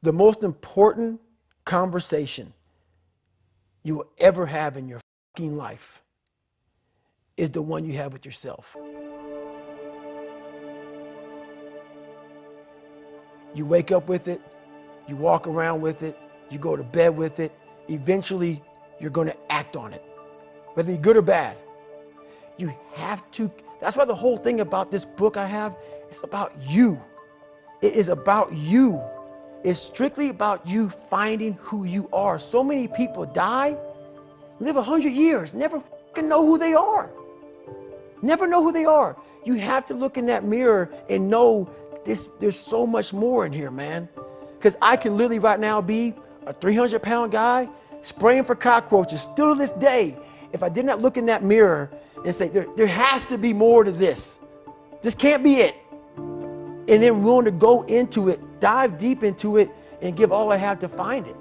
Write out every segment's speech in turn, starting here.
The most important conversation you will ever have in your fucking life is the one you have with yourself. You wake up with it, you walk around with it, you go to bed with it. Eventually, you're going to act on it, whether you're good or bad. You have to. That's why the whole thing about this book I have is about you. It is about you. It's strictly about you finding who you are. So many people die, live 100 years, never fucking know who they are. Never know who they are. You have to look in that mirror and know there's so much more in here, man. Because I can literally right now be a 300-pound guy spraying for cockroaches still to this day. If I did not look in that mirror and say, there has to be more to this. This can't be it. And then willing to go into it, dive deep into it, and give all I have to find it.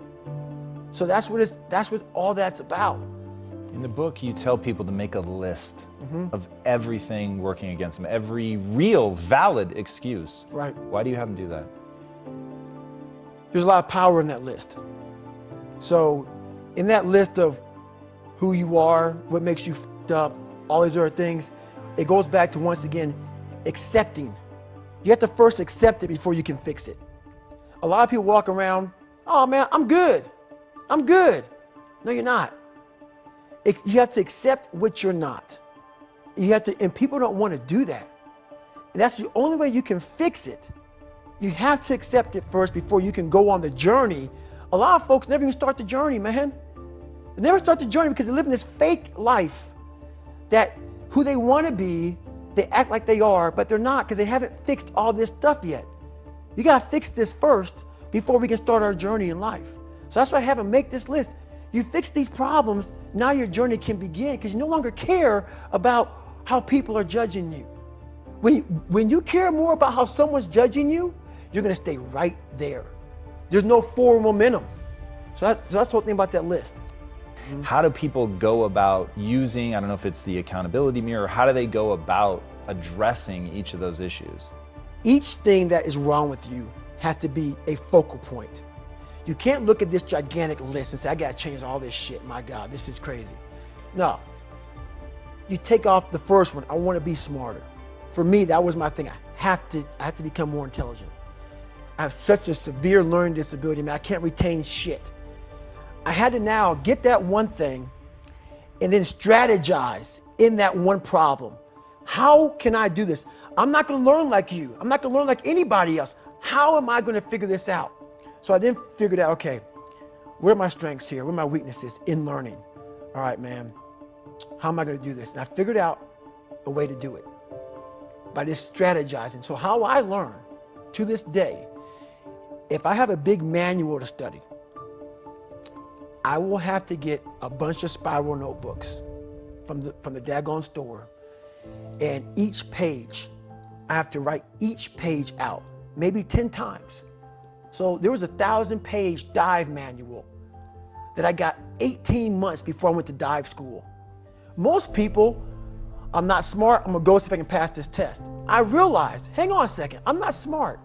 So that's what all that's about. In the book, you tell people to make a list of everything working against them, every real, valid excuse. Right. Why do you have them do that? There's a lot of power in that list. So in that list of who you are, what makes you fucked up, all these other things, it goes back to, once again, accepting. You have to first accept it before you can fix it. A lot of people walk around, oh man, I'm good. I'm good. No, you're not. You have to accept what you're not. You have to, and people don't want to do that. And that's the only way you can fix it. You have to accept it first before you can go on the journey. A lot of folks never even start the journey, man. They never start the journey because they're living this fake life that who they want to be, they act like they are, but they're not because they haven't fixed all this stuff yet. You got to fix this first before we can start our journey in life. So that's why I have them make this list. You fix these problems, now your journey can begin because you no longer care about how people are judging you. When you care more about how someone's judging you, you're going to stay right there. There's no forward momentum. So that's the whole thing about that list. How do people go about using, I don't know if it's the accountability mirror, how do they go about addressing each of those issues? Each thing that is wrong with you has to be a focal point. You can't look at this gigantic list and say, I got to change all this shit. My God, this is crazy. No. You take off the first one. I want to be smarter. For me, that was my thing. I have to become more intelligent. I have such a severe learning disability, man. I can't retain shit. I had to now get that one thing and then strategize in that one problem. How can I do this? I'm not going to learn like you. I'm not going to learn like anybody else. How am I going to figure this out? So I then figured out, okay, where are my strengths here? Where are my weaknesses in learning? All right, man, how am I going to do this? And I figured out a way to do it by just strategizing. So how I learn to this day, if I have a big manual to study, I will have to get a bunch of spiral notebooks from the daggone store. And each page, I have to write each page out, maybe 10 times. So there was a 1,000-page dive manual that I got 18 months before I went to dive school. Most people, I'm not smart, I'm gonna go see if I can pass this test. I realized, hang on a second, I'm not smart.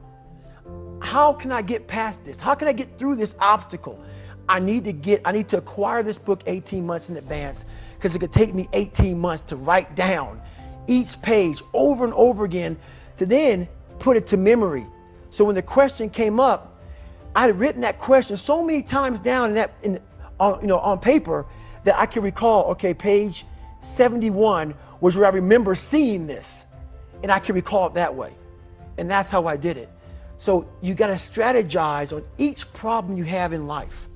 How can I get past this? How can I get through this obstacle? I need to acquire this book 18 months in advance because it could take me 18 months to write down each page over and over again to then put it to memory. So when the question came up, I had written that question so many times down on paper that I can recall, okay, page 71 was where I remember seeing this, and I can recall it that way. And that's how I did it. So you got to strategize on each problem you have in life.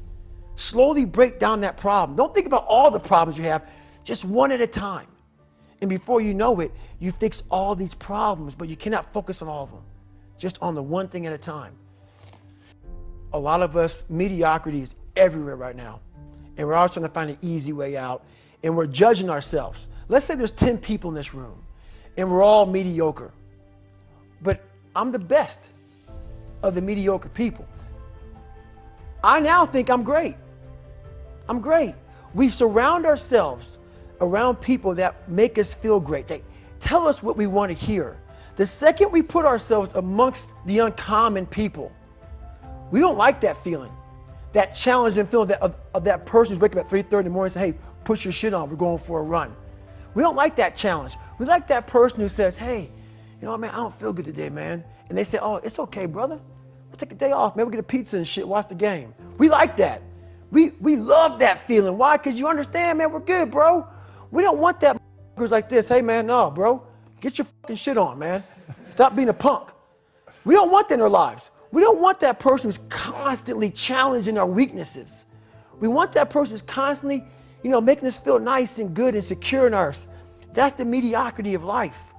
Slowly break down that problem. Don't think about all the problems you have, just one at a time. And before you know it, you fix all these problems, but you cannot focus on all of them. Just on the one thing at a time. A lot of us, mediocrity is everywhere right now. And we're all trying to find an easy way out. And we're judging ourselves. Let's say there's 10 people in this room and we're all mediocre. But I'm the best of the mediocre people. I now think I'm great. I'm great. We surround ourselves around people that make us feel great. They tell us what we want to hear. The second we put ourselves amongst the uncommon people, We don't like that feeling, that challenging feeling of that person who's waking up at 3:30 in the morning and say, hey, put your shit on, we're going for a run. We don't like that challenge. We like that person who says, hey, you know what, man, I don't feel good today, man. And they say, oh, it's okay, brother. We'll take a day off, man. We'll get a pizza and shit, watch the game. We like that. We love that feeling. Why? Because you understand, man, we're good, bro. We don't want that who's like this. Hey, man, no, bro. Get your fucking shit on, man. Stop being a punk. We don't want that in our lives. We don't want that person who's constantly challenging our weaknesses. We want that person who's constantly, you know, making us feel nice and good and secure in us. That's the mediocrity of life.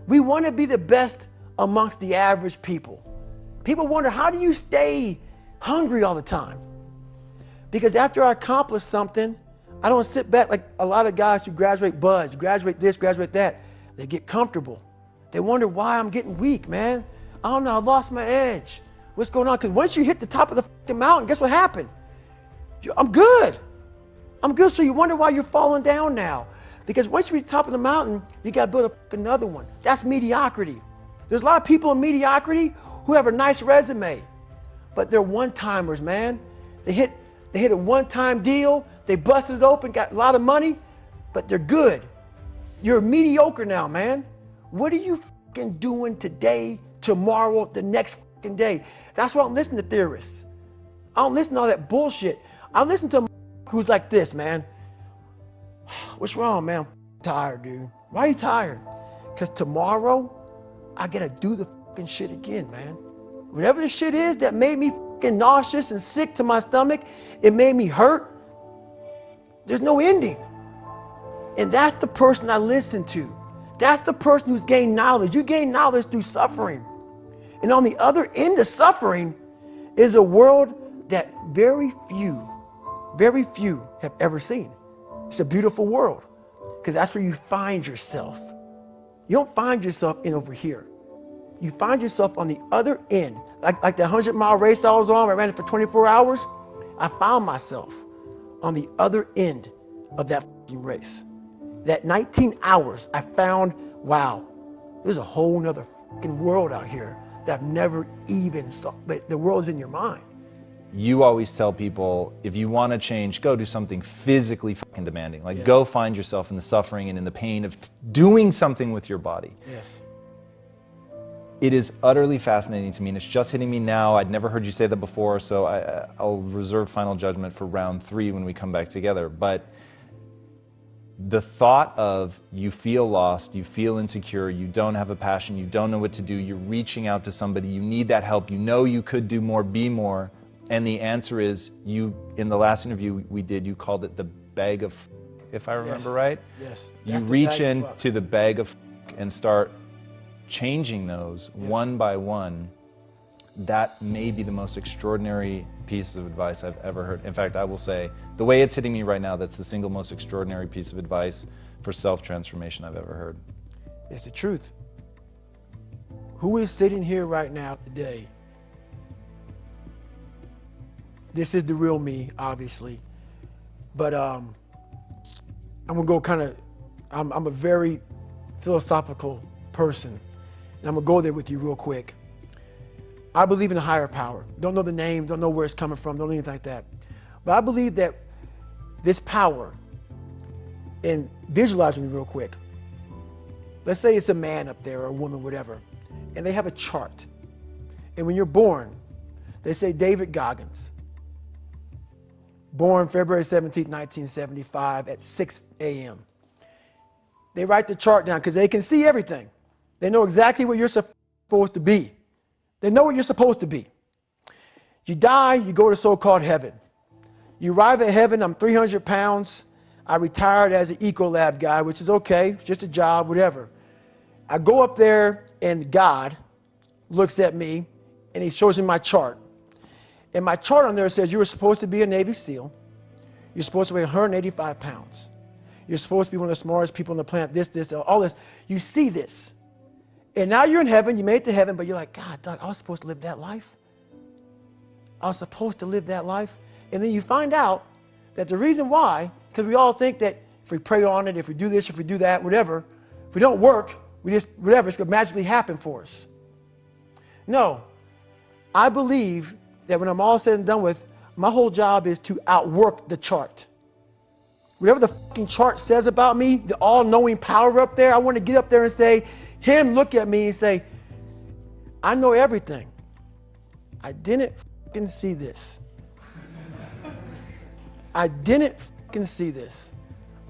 We want to be the best amongst the average people. People wonder, how do you stay hungry all the time? Because after I accomplish something, I don't sit back like a lot of guys who graduate buds, graduate this, graduate that. They get comfortable. They wonder why I'm getting weak, man. I don't know, I lost my edge. What's going on? Because once you hit the top of the fucking mountain, guess what happened? I'm good. I'm good. So you wonder why you're falling down now. Because once you reach the top of the mountain, you got to build another one. That's mediocrity. There's a lot of people in mediocrity who have a nice resume, but they're one-timers, man. They hit a one-time deal, they busted it open, got a lot of money, but they're good. You're mediocre now, man. What are you fucking doing today, tomorrow, the next fucking day? That's why I'm listening to theorists. I don't listen to all that bullshit. I listen to a who's like this, man. What's wrong, man? I'm tired, dude. Why are you tired? Because tomorrow, I gotta do the fucking shit again, man. Whatever the shit is that made me fucking nauseous and sick to my stomach, it made me hurt. There's no ending. And that's the person I listen to. That's the person who's gained knowledge. You gain knowledge through suffering. And on the other end of suffering is a world that very few have ever seen. It's a beautiful world because that's where you find yourself. You don't find yourself in over here. You find yourself on the other end. Like that 100-mile race I was on, I ran it for 24 hours. I found myself on the other end of that race. That 19 hours, I found, wow, there's a whole nother fucking world out here that I've never even saw. But the world's in your mind. You always tell people, if you want to change, go do something physically fucking demanding. Like, go find yourself in the suffering and in the pain of doing something with your body. Yes. It is utterly fascinating to me, and it's just hitting me now. I'd never heard you say that before, so I'll reserve final judgment for round 3 when we come back together. But the thought of you feel lost, you feel insecure, you don't have a passion, you don't know what to do, you're reaching out to somebody, you need that help, you know you could do more, be more. And the answer is, you, in the last interview we did, you called it the bag of, if I remember right? Yes. You reach into the bag of and start changing those one by one. That may be the most extraordinary piece of advice I've ever heard. In fact, I will say, the way it's hitting me right now, that's the single most extraordinary piece of advice for self-transformation I've ever heard. It's the truth. Who is sitting here right now today? This is the real me, obviously. But I'm gonna go kind of, I'm a very philosophical person. And I'm gonna go there with you real quick. I believe in a higher power. Don't know the name, don't know where it's coming from, don't know anything like that. But I believe that this power, and visualize me real quick. Let's say it's a man up there or a woman, whatever, and they have a chart. And when you're born, they say David Goggins, born February 17th, 1975 at 6 a.m. They write the chart down because they can see everything. They know exactly what you're supposed to be. They know what you're supposed to be. You die, you go to so-called heaven. You arrive at heaven, I'm 300 pounds. I retired as an Ecolab guy, which is okay, it's just a job, whatever. I go up there and God looks at me and he shows me my chart. And my chart on there says you were supposed to be a Navy SEAL. You're supposed to weigh 185 pounds. You're supposed to be one of the smartest people on the planet, this, all this. You see this. And now you're in heaven, you made it to heaven, but you're like, God, Doug, I was supposed to live that life. I was supposed to live that life. And then you find out that the reason why, because we all think that if we pray on it, if we do this, if we do that, whatever, if we don't work, we just, whatever, it's going to magically happen for us. No, I believe that when I'm all said and done with, my whole job is to outwork the chart. Whatever the fucking chart says about me, the all-knowing power up there, I want to get up there and say, him look at me and say, I know everything. I didn't fucking see this. I didn't fucking see this.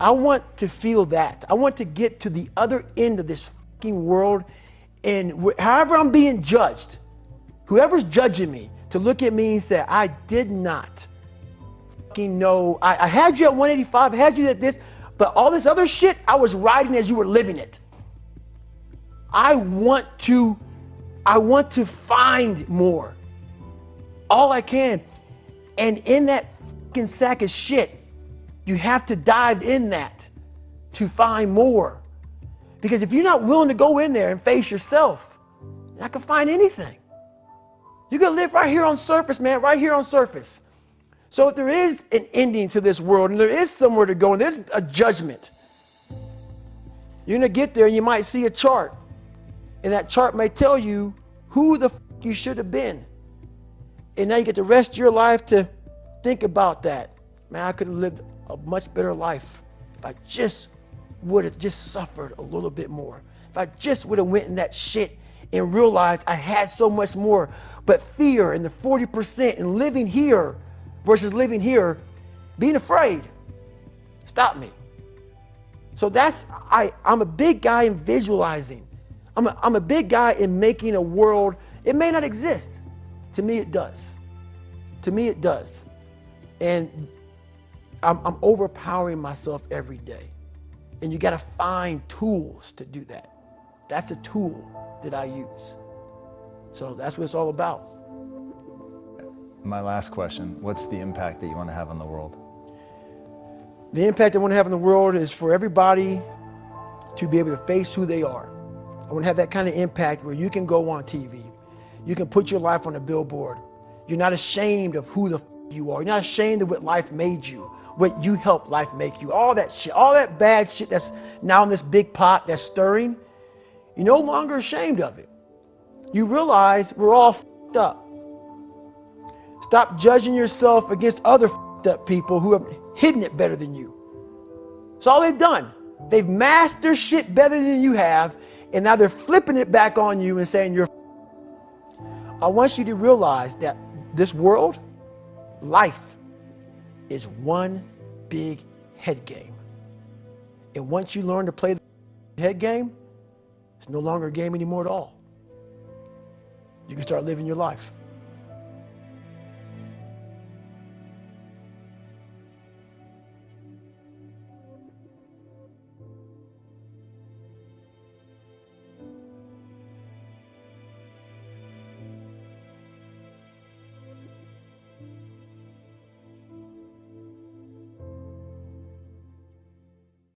I want to feel that. I want to get to the other end of this fucking world, and however I'm being judged, whoever's judging me, to look at me and say, I did not fucking know. I had you at 185, I had you at this, but all this other shit, I was riding as you were living it. I want to find more. All I can. And in that fucking sack of shit, you have to dive in that to find more. Because if you're not willing to go in there and face yourself, you're not gonna find anything. You're gonna live right here on surface, man, right here on surface. So if there is an ending to this world and there is somewhere to go and there's a judgment, you're gonna get there and you might see a chart. And that chart may tell you who the fuck you should have been. And now you get the rest of your life to think about that. Man, I could have lived a much better life if I just would have just suffered a little bit more. If I just would have went in that shit and realized I had so much more. But fear and the 40% and living here versus living here, being afraid, stopped me. So I'm a big guy in visualizing. I'm a big guy in making a world. It may not exist. To me, it does. To me, it does. And I'm overpowering myself every day. And you got to find tools to do that. That's the tool that I use. So that's what it's all about. My last question, what's the impact that you want to have on the world? The impact I want to have on the world is for everybody to be able to face who they are. I want to have that kind of impact where you can go on TV. You can put your life on a billboard. You're not ashamed of who the f you are. You're not ashamed of what life made you, what you helped life make you. All that shit, all that bad shit that's now in this big pot that's stirring, you're no longer ashamed of it. You realize we're all f***ed up. Stop judging yourself against other f***ed up people who have hidden it better than you. That's all they've done. They've masked their shit better than you have, and now they're flipping it back on you and saying you're I want you to realize that this world, life, is one big head game. And once you learn to play the head game, it's no longer a game anymore at all. You can start living your life.